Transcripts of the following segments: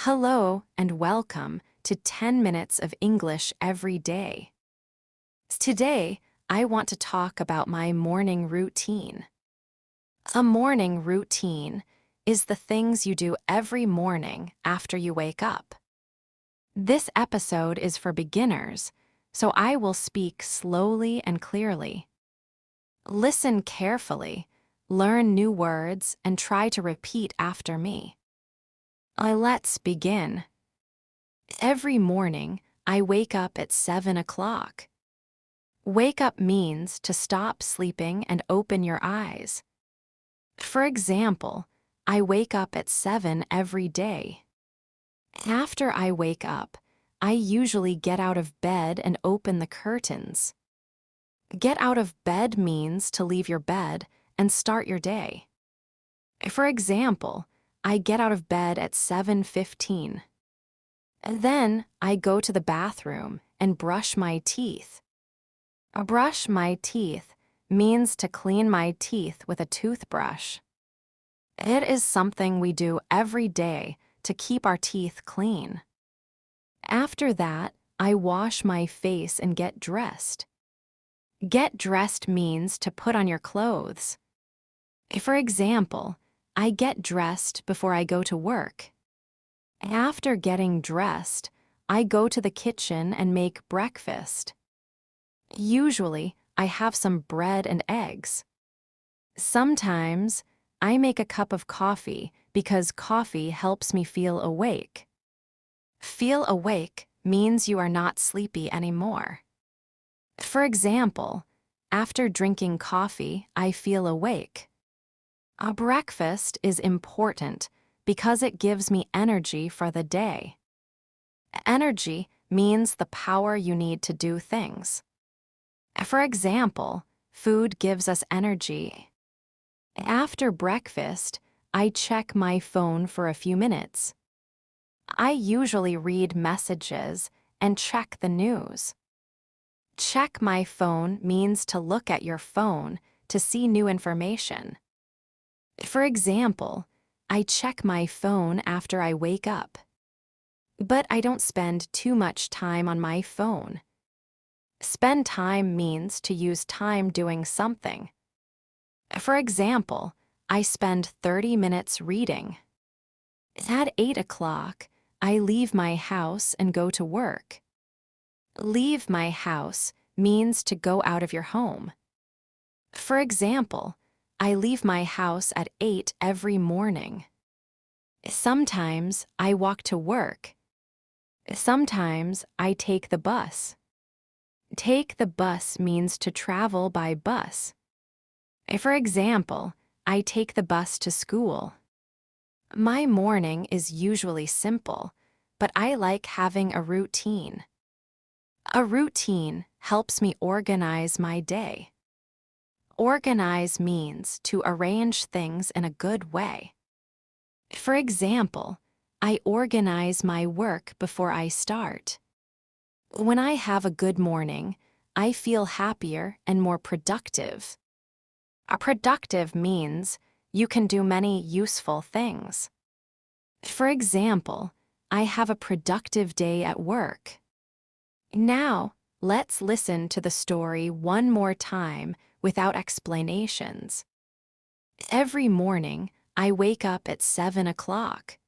Hello and welcome to 10 Minutes of English Every Day. Today, I want to talk about my morning routine. A morning routine is the things you do every morning after you wake up. This episode is for beginners, so I will speak slowly and clearly. Listen carefully, learn new words, and try to repeat after me. Let's begin. Every morning, I wake up at 7 o'clock. Wake up means to stop sleeping and open your eyes. For example, I wake up at 7 every day. After I wake up, I usually get out of bed and open the curtains. Get out of bed means to leave your bed and start your day. For example, I get out of bed at 7:15. Then I go to the bathroom and brush my teeth. Brush my teeth means to clean my teeth with a toothbrush. It is something we do every day to keep our teeth clean. After that, I wash my face and get dressed. Get dressed means to put on your clothes. For example, I get dressed before I go to work. After getting dressed, I go to the kitchen and make breakfast. Usually, I have some bread and eggs. Sometimes, I make a cup of coffee because coffee helps me feel awake. Feel awake means you are not sleepy anymore. For example, after drinking coffee, I feel awake. A breakfast is important because it gives me energy for the day. Energy means the power you need to do things. For example, food gives us energy. After breakfast, I check my phone for a few minutes. I usually read messages and check the news. Check my phone means to look at your phone to see new information. For example, I check my phone after I wake up. But I don't spend too much time on my phone. Spend time means to use time doing something. For example, I spend 30 minutes reading. At 8 o'clock, I leave my house and go to work. Leave my house means to go out of your home. For example, I leave my house at 8 every morning. Sometimes I walk to work. Sometimes I take the bus. Take the bus means to travel by bus. For example, I take the bus to school. My morning is usually simple, but I like having a routine. A routine helps me organize my day. Organize means to arrange things in a good way. For example, I organize my work before I start. When I have a good morning, I feel happier and more productive. A productive means you can do many useful things. For example, I have a productive day at work. Now, let's listen to the story one more time without explanations. Every morning, I wake up at 7 o'clock.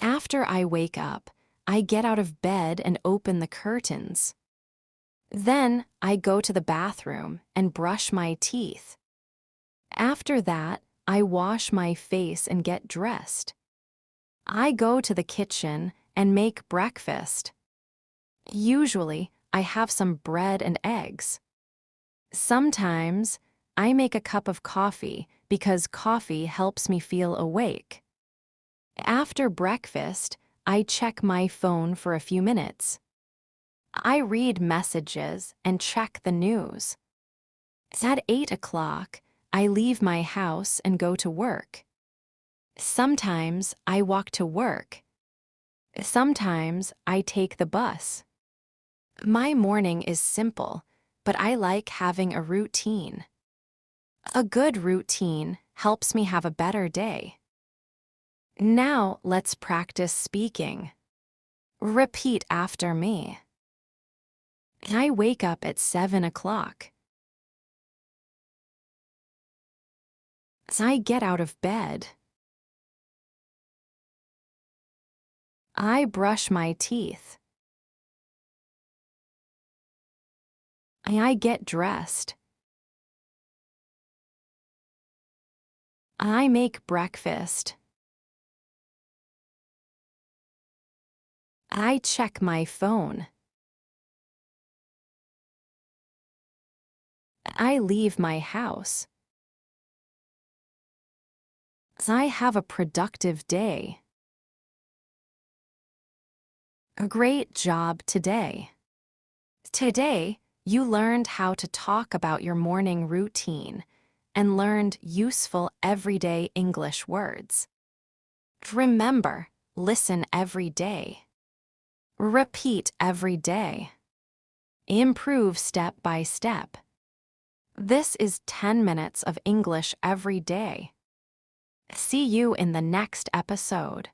After I wake up, I get out of bed and open the curtains. Then I go to the bathroom and brush my teeth. After that, I wash my face and get dressed. I go to the kitchen and make breakfast. Usually, I have some bread and eggs. Sometimes, I make a cup of coffee because coffee helps me feel awake. After breakfast, I check my phone for a few minutes. I read messages and check the news. At 8 o'clock, I leave my house and go to work. Sometimes I walk to work. Sometimes I take the bus. My morning is simple, but I like having a routine. A good routine helps me have a better day. Now let's practice speaking. Repeat after me. I wake up at 7 o'clock. I get out of bed. I brush my teeth. I get dressed. I make breakfast. I check my phone. I leave my house. I have a productive day. A great job today. Today, you learned how to talk about your morning routine and learned useful everyday English words. Remember, listen every day. Repeat every day. Improve step by step. This is 10 minutes of English every day. See you in the next episode.